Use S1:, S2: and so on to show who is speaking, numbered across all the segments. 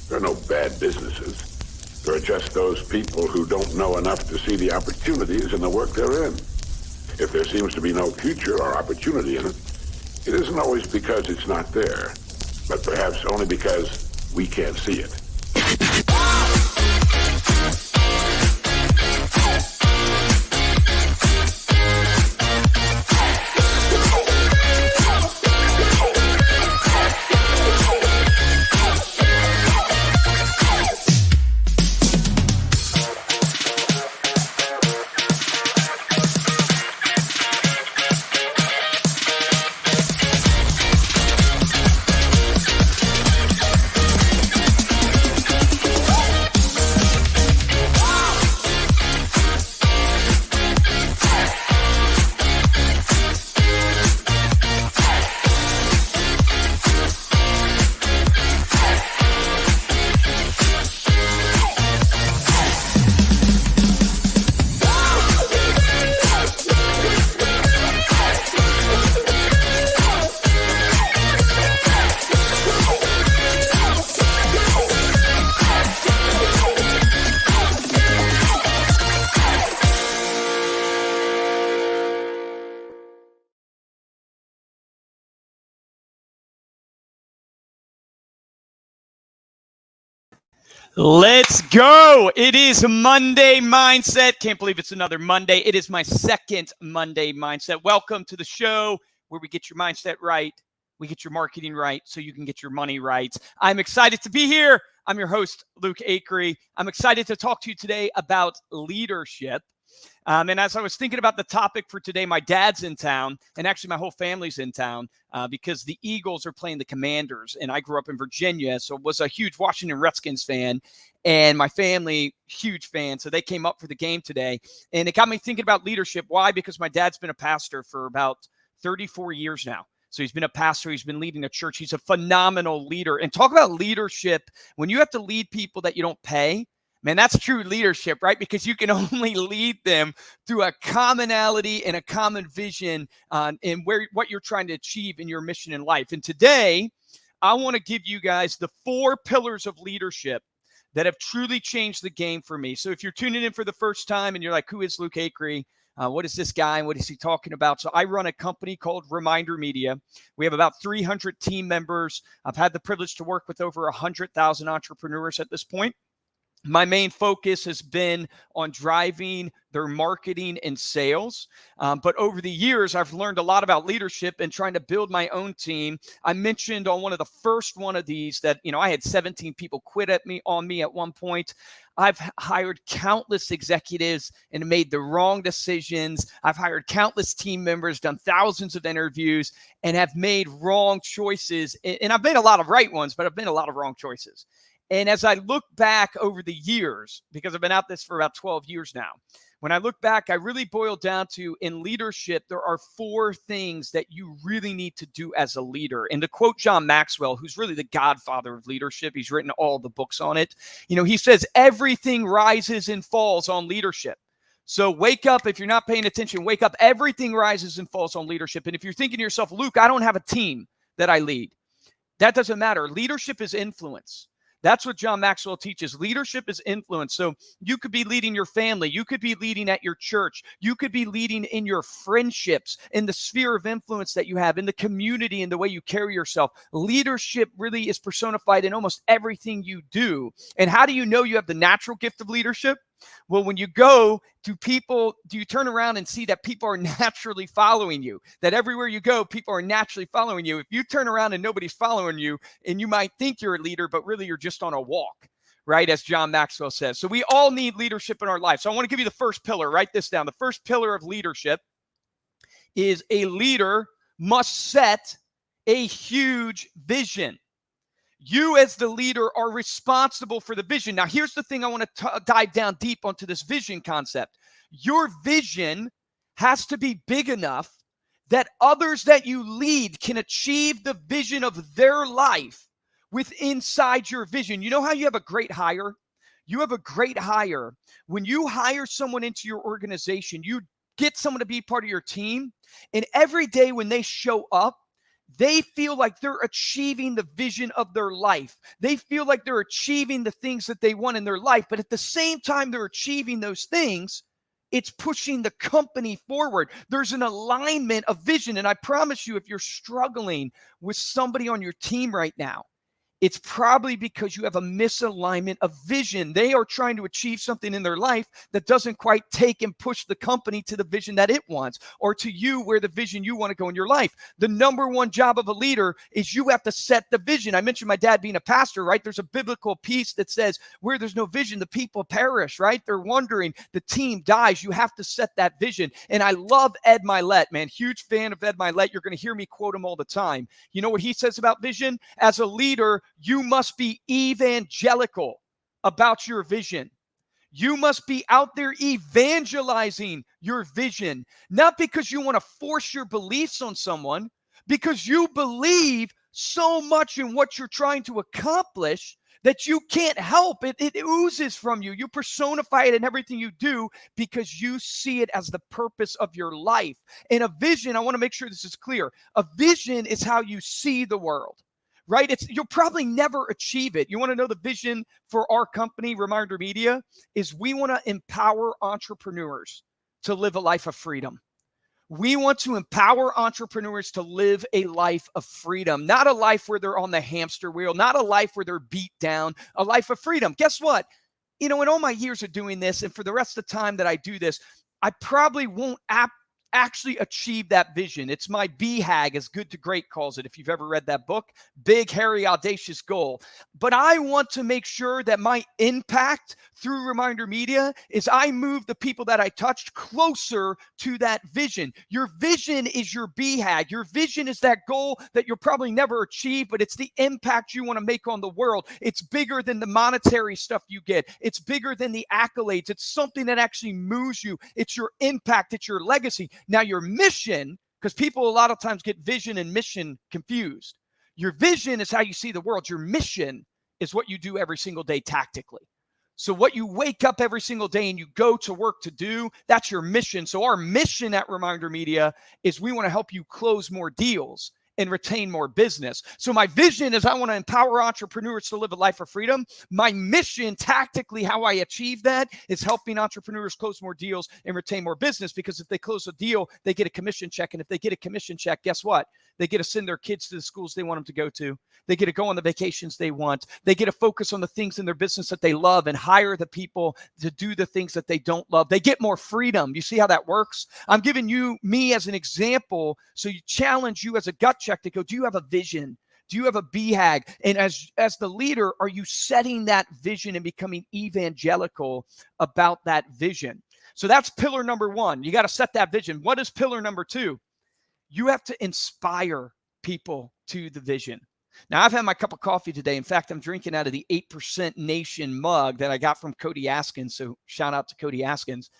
S1: There are no bad businesses. There are just those people who don't know enough to see the opportunities in the work they're in. If there seems to be no future or opportunity in it, it isn't always because it's not there, but perhaps only because we can't see it.
S2: Let's go. It is Monday Mindset. Can't believe it's another Monday. It is my second Monday Mindset. Welcome to the show where we get your mindset right. We get your marketing right so you can get your money right. I'm excited to be here. I'm your host, Luke Acree. I'm excited to talk to you today about leadership. And as I was thinking about the topic for today, my dad's in town, and actually my whole family's in town because the Eagles are playing the Commanders, and I grew up in Virginia, so was a huge Washington Redskins fan, and my family, huge fan, so they came up for the game today, and it got me thinking about leadership. Why? Because my dad's been a pastor for about 34 years now. So he's been a pastor. He's been leading a church. He's a phenomenal leader. And talk about leadership. When you have to lead people that you don't pay, man, that's true leadership, right? Because you can only lead them through a commonality and a common vision in what you're trying to achieve in your mission in life. And today, I want to give you guys the 4 pillars of leadership that have truly changed the game for me. So if you're tuning in for the first time and you're like, who is Luke Acree? What is this guy and what is he talking about? So I run a company called Reminder Media. We have about 300 team members. I've had the privilege to work with over 100,000 entrepreneurs at this point. My main focus has been on driving their marketing and sales. But over the years, I've learned a lot about leadership and trying to build my own team. I mentioned on one of the first one of these that, I had 17 people quit on me at one point. I've hired countless executives and made the wrong decisions. I've hired countless team members, done thousands of interviews, and have made wrong choices. And I've made a lot of right ones, but I've made a lot of wrong choices. And as I look back over the years, because I've been at this for about 12 years now, when I look back, I really boiled down to, in leadership, there are 4 things that you really need to do as a leader. And to quote John Maxwell, who's really the godfather of leadership, he's written all the books on it. He says, everything rises and falls on leadership. So wake up. If you're not paying attention, wake up. Everything rises and falls on leadership. And if you're thinking to yourself, Luke, I don't have a team that I lead. That doesn't matter. Leadership is influence. That's what John Maxwell teaches. Leadership is influence. So you could be leading your family. You could be leading at your church. You could be leading in your friendships, in the sphere of influence that you have, in the community, in the way you carry yourself. Leadership really is personified in almost everything you do. And how do you know you have the natural gift of leadership? Well, when you go to people, do you turn around and see that people are naturally following you? That everywhere you go, people are naturally following you. If you turn around and nobody's following you, and you might think you're a leader, but really you're just on a walk, right? As John Maxwell says. So we all need leadership in our life. So I want to give you the first pillar. Write this down. The first pillar of leadership is a leader must set a huge vision. You as the leader are responsible for the vision. Now, here's the thing I want to dive down deep onto this vision concept. Your vision has to be big enough that others that you lead can achieve the vision of their life inside your vision. You know how you have a great hire? You have a great hire. When you hire someone into your organization, you get someone to be part of your team, and every day when they show up, they feel like they're achieving the vision of their life. They feel like they're achieving the things that they want in their life. But at the same time they're achieving those things, it's pushing the company forward. There's an alignment of vision. And I promise you, if you're struggling with somebody on your team right now, it's probably because you have a misalignment of vision. They are trying to achieve something in their life that doesn't quite take and push the company to the vision that it wants, or to you where the vision you want to go in your life. The number one job of a leader is you have to set the vision. I mentioned my dad being a pastor, right? There's a biblical piece that says where there's no vision, the people perish, right? They're wondering, the team dies. You have to set that vision. And I love Ed Milet, man. Huge fan of Ed Milet. You're going to hear me quote him all the time. You know what he says about vision? As a leader, you must be evangelical about your vision. You must be out there evangelizing your vision, not because you want to force your beliefs on someone, because you believe so much in what you're trying to accomplish that you can't help it. It oozes from you. You personify it in everything you do because you see it as the purpose of your life. And a vision, I want to make sure this is clear. A vision is how you see the world. Right? You'll probably never achieve it. You want to know the vision for our company, Reminder Media, is we want to empower entrepreneurs to live a life of freedom. We want to empower entrepreneurs to live a life of freedom, not a life where they're on the hamster wheel, not a life where they're beat down, a life of freedom. Guess what? In all my years of doing this, and for the rest of the time that I do this, I probably won't actually achieve that vision. It's my BHAG, as Good to Great calls it, if you've ever read that book, big, hairy, audacious goal. But I want to make sure that my impact through Reminder Media is I move the people that I touched closer to that vision. Your vision is your BHAG. Your vision is that goal that you'll probably never achieve, but it's the impact you want to make on the world. It's bigger than the monetary stuff you get. It's bigger than the accolades. It's something that actually moves you. It's your impact. It's your legacy. Now, your mission, because people a lot of times get vision and mission confused. Your vision is how you see the world. Your mission is what you do every single day tactically. So what you wake up every single day and you go to work to do, that's your mission. So our mission at Reminder Media is we want to help you close more deals and retain more business. So my vision is I want to empower entrepreneurs to live a life of freedom. My mission, tactically, how I achieve that is helping entrepreneurs close more deals and retain more business, because if they close a deal, they get a commission check. And if they get a commission check, guess what? They get to send their kids to the schools they want them to go to. They get to go on the vacations they want. They get to focus on the things in their business that they love and hire the people to do the things that they don't love. They get more freedom. You see how that works? I'm giving me as an example, so you challenge you as a gut check to go, do you have a vision? Do you have a BHAG? And as the leader, are you setting that vision and becoming evangelical about that vision? So that's pillar number one. You got to set that vision. What is pillar number two? You have to inspire people to the vision. Now, I've had my cup of coffee today. In fact, I'm drinking out of the 8% Nation mug that I got from Cody Askins. So shout out to Cody Askins.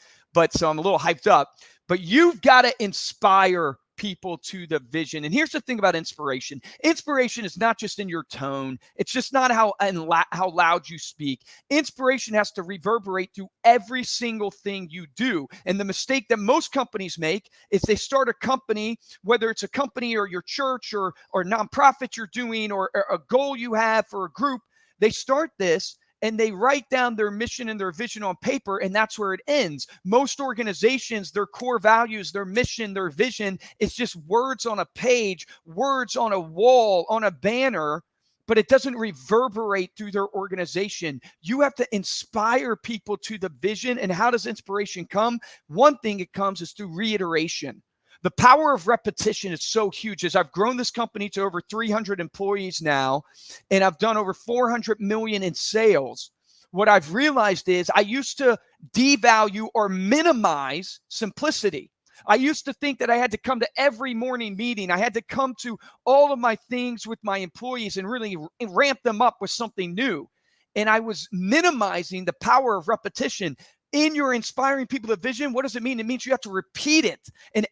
S2: So I'm a little hyped up. But you've got to inspire people to the vision. And here's the thing about inspiration. Inspiration is not just in your tone. It's just not how loud you speak. Inspiration has to reverberate through every single thing you do. And the mistake that most companies make is they start a company, whether it's a company or your church or nonprofit you're doing or a goal you have for a group. They start this and they write down their mission and their vision on paper, and that's where it ends. Most organizations, their core values, their mission, their vision, is just words on a page, words on a wall, on a banner, but it doesn't reverberate through their organization. You have to inspire people to the vision. And how does inspiration come? One thing it comes is through reiteration. The power of repetition is so huge. As I've grown this company to over 300 employees now, and I've done over 400 million in sales, what I've realized is I used to devalue or minimize simplicity. I used to think that I had to come to every morning meeting. I had to come to all of my things with my employees and really ramp them up with something new. And I was minimizing the power of repetition. In your inspiring people to vision, what does it mean? It means you have to repeat it in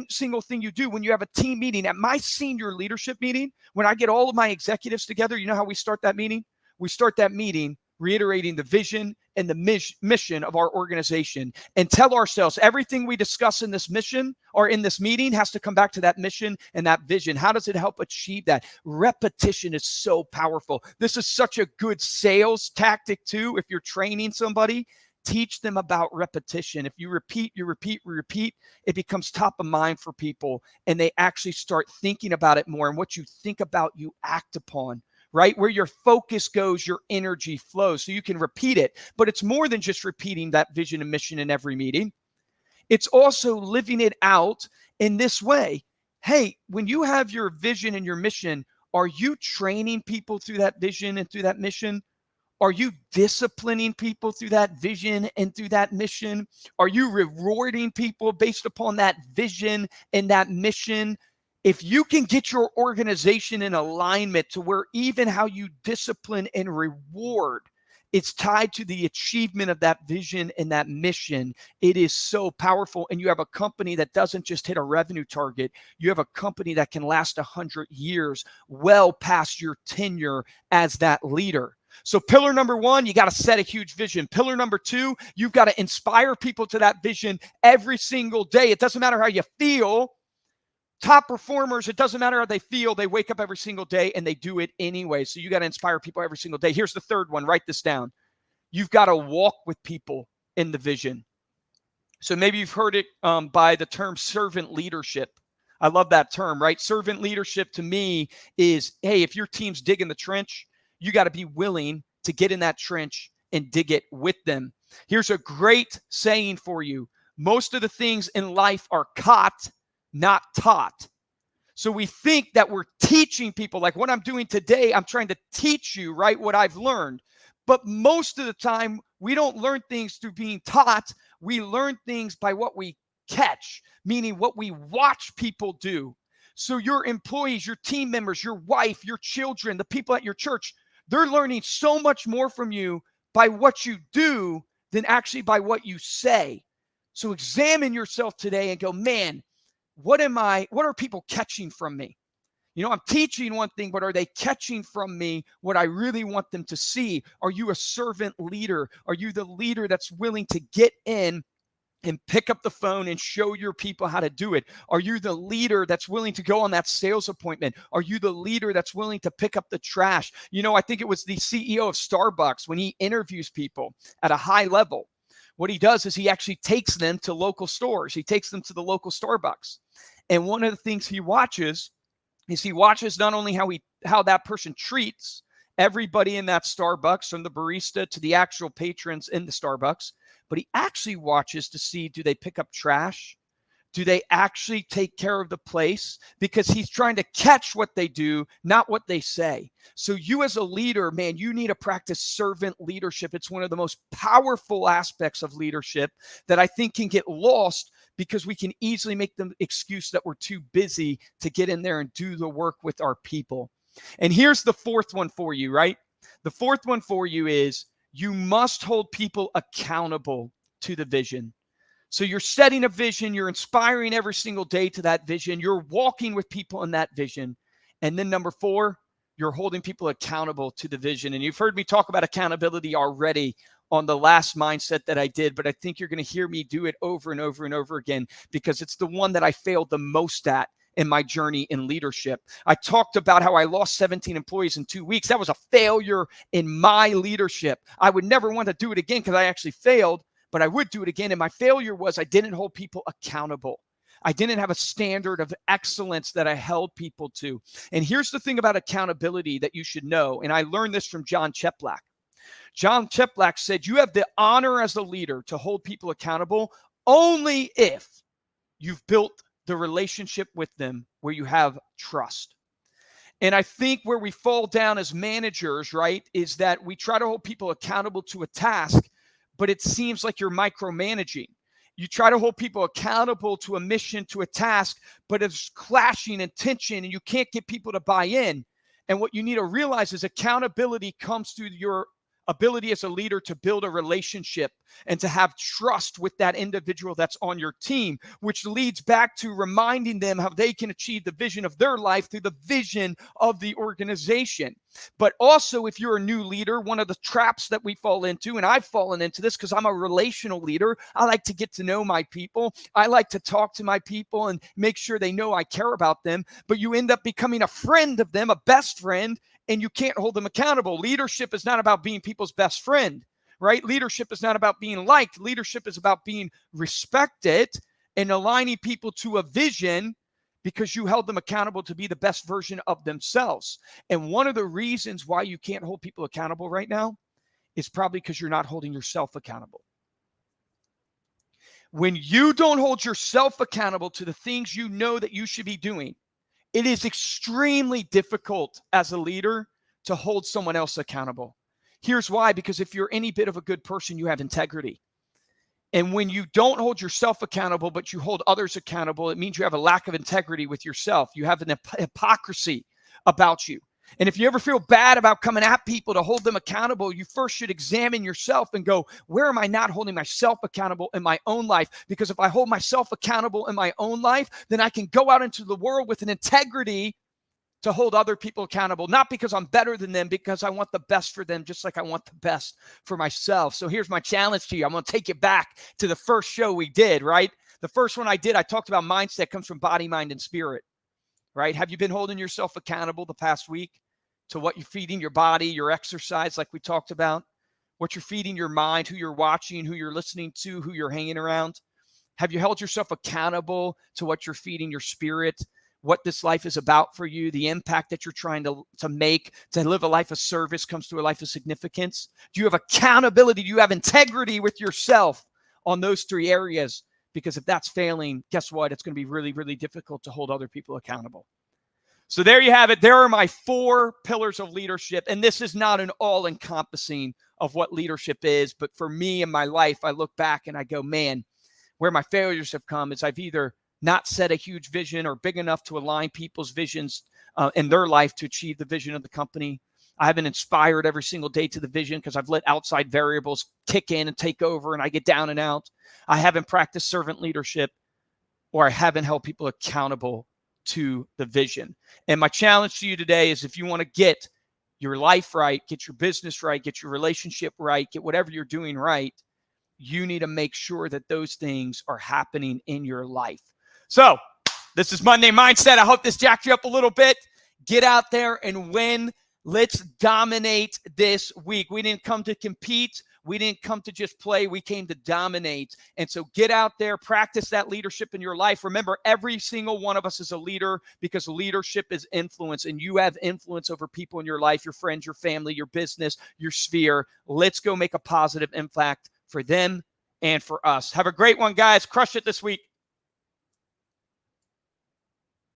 S2: single thing you do. When you have a team meeting, at my senior leadership meeting, when I get all of my executives together, you know how we start that meeting? We start that meeting reiterating the vision and the mission of our organization, and tell ourselves everything we discuss in this mission or in this meeting has to come back to that mission and that vision. How does it help achieve that? Repetition is so powerful. This is such a good sales tactic too. If you're training somebody, teach them about repetition. If you repeat, it becomes top of mind for people, and they actually start thinking about it more. And what you think about, you act upon. Right? Where your focus goes, your energy flows. So you can repeat it, but it's more than just repeating that vision and mission in every meeting. It's also living it out in this way. Hey, when you have your vision and your mission, are you training people through that vision and through that mission? Are you disciplining people through that vision and through that mission? Are you rewarding people based upon that vision and that mission? If you can get your organization in alignment to where even how you discipline and reward, it's tied to the achievement of that vision and that mission, it is so powerful. And you have a company that doesn't just hit a revenue target. You have a company that can last 100 years, well past your tenure as that leader. So pillar number one, you got to set a huge vision. Pillar number two, you've got to inspire people to that vision every single day. It doesn't matter how you feel. Top performers, it doesn't matter how they feel. They wake up every single day and they do it anyway. So you got to inspire people every single day. Here's the third one. Write this down. You've got to walk with people in the vision. So maybe you've heard it by the term servant leadership. I love that term, right? Servant leadership to me is, hey, if your team's digging the trench, you got to be willing to get in that trench and dig it with them. Here's a great saying for you. Most of the things in life are caught, not taught. So we think that we're teaching people, like what I'm doing today, I'm trying to teach you, right, what I've learned. But most of the time, we don't learn things through being taught. We learn things by what we catch, meaning what we watch people do. So your employees, your team members, your wife, your children, the people at your church, they're learning so much more from you by what you do than actually by what you say. So examine yourself today and go, man, what are people catching from me? You know, I'm teaching one thing, but are they catching from me what I really want them to see? Are you a servant leader? Are you the leader that's willing to get in and pick up the phone and show your people how to do it? Are you the leader that's willing to go on that sales appointment? Are you the leader that's willing to pick up the trash? You know, I think it was the CEO of Starbucks, when he interviews people at a high level, what he does is he actually takes them to local stores. He takes them to the local Starbucks. And one of the things he watches is not only how that person treats everybody in that Starbucks, from the barista to the actual patrons in the Starbucks, but he actually watches to see, do they pick up trash? Do they actually take care of the place? Because he's trying to catch what they do, not what they say. So you as a leader, man, you need to practice servant leadership. It's one of the most powerful aspects of leadership that I think can get lost because we can easily make the excuse that we're too busy to get in there and do the work with our people. And here's the fourth one for you, right? The fourth one for you is you must hold people accountable to the vision. So you're setting a vision, you're inspiring every single day to that vision, you're walking with people in that vision. And then number four, you're holding people accountable to the vision. And you've heard me talk about accountability already on the last mindset that I did, but I think you're going to hear me do it over and over and over again because it's the one that I failed the most at in my journey in leadership. I talked about how I lost 17 employees in 2 weeks. That was a failure in my leadership. I would never want to do it again because I actually failed, but I would do it again. And my failure was I didn't hold people accountable. I didn't have a standard of excellence that I held people to. And here's the thing about accountability that you should know. And I learned this from John Cheplack. John Cheplack said, you have the honor as a leader to hold people accountable only if you've built the relationship with them where you have trust. And I think where we fall down as managers, right, is that we try to hold people accountable to a task, but it seems like you're micromanaging. You try to hold people accountable to a mission, to a task, but it's clashing and tension and you can't get people to buy in. And what you need to realize is accountability comes through your ability as a leader to build a relationship and to have trust with that individual that's on your team, which leads back to reminding them how they can achieve the vision of their life through the vision of the organization. But also, if you're a new leader, one of the traps that we fall into, and I've fallen into this because I'm a relational leader, I like to get to know my people. I like to talk to my people and make sure they know I care about them. But you end up becoming a friend of them, a best friend, and you can't hold them accountable. Leadership is not about being people's best friend, right? Leadership is not about being liked. Leadership is about being respected and aligning people to a vision because you held them accountable to be the best version of themselves. And one of the reasons why you can't hold people accountable right now is probably because you're not holding yourself accountable. When you don't hold yourself accountable to the things you know that you should be doing, it is extremely difficult as a leader to hold someone else accountable. Here's why, because if you're any bit of a good person, you have integrity. And when you don't hold yourself accountable, but you hold others accountable, it means you have a lack of integrity with yourself. You have an hypocrisy about you. And if you ever feel bad about coming at people to hold them accountable, you first should examine yourself and go, where am I not holding myself accountable in my own life? Because if I hold myself accountable in my own life, then I can go out into the world with an integrity to hold other people accountable, not because I'm better than them, because I want the best for them, just like I want the best for myself. So here's my challenge to you. I'm going to take you back to the first show we did, right? The first one I did, I talked about mindset comes from body, mind, and spirit, right? Have you been holding yourself accountable the past week to what you're feeding your body, your exercise, like we talked about, what you're feeding your mind, who you're watching, who you're listening to, who you're hanging around? Have you held yourself accountable to what you're feeding your spirit, what this life is about for you, the impact that you're trying to make, to live a life of service comes to a life of significance? Do you have accountability? Do you have integrity with yourself on those three areas? Because if that's failing, guess what? It's going to be really, really difficult to hold other people accountable. So there you have it. There are my 4 pillars of leadership. And this is not an all-encompassing of what leadership is. But for me in my life, I look back and I go, man, where my failures have come is I've either not set a huge vision or big enough to align people's visions in their life to achieve the vision of the company. I haven't inspired every single day to the vision because I've let outside variables kick in and take over and I get down and out. I haven't practiced servant leadership, or I haven't held people accountable to the vision. And my challenge to you today is, if you want to get your life right, get your business right, get your relationship right, get whatever you're doing right, you need to make sure that those things are happening in your life. So this is Monday Mindset. I hope this jacked you up a little bit. Get out there and win. Let's dominate this week. We didn't come to compete. We didn't come to just play. We came to dominate. And so get out there, practice that leadership in your life. Remember, every single one of us is a leader, because leadership is influence, and you have influence over people in your life, your friends, your family, your business, your sphere. Let's go make a positive impact for them and for us. Have a great one, guys. Crush it this week.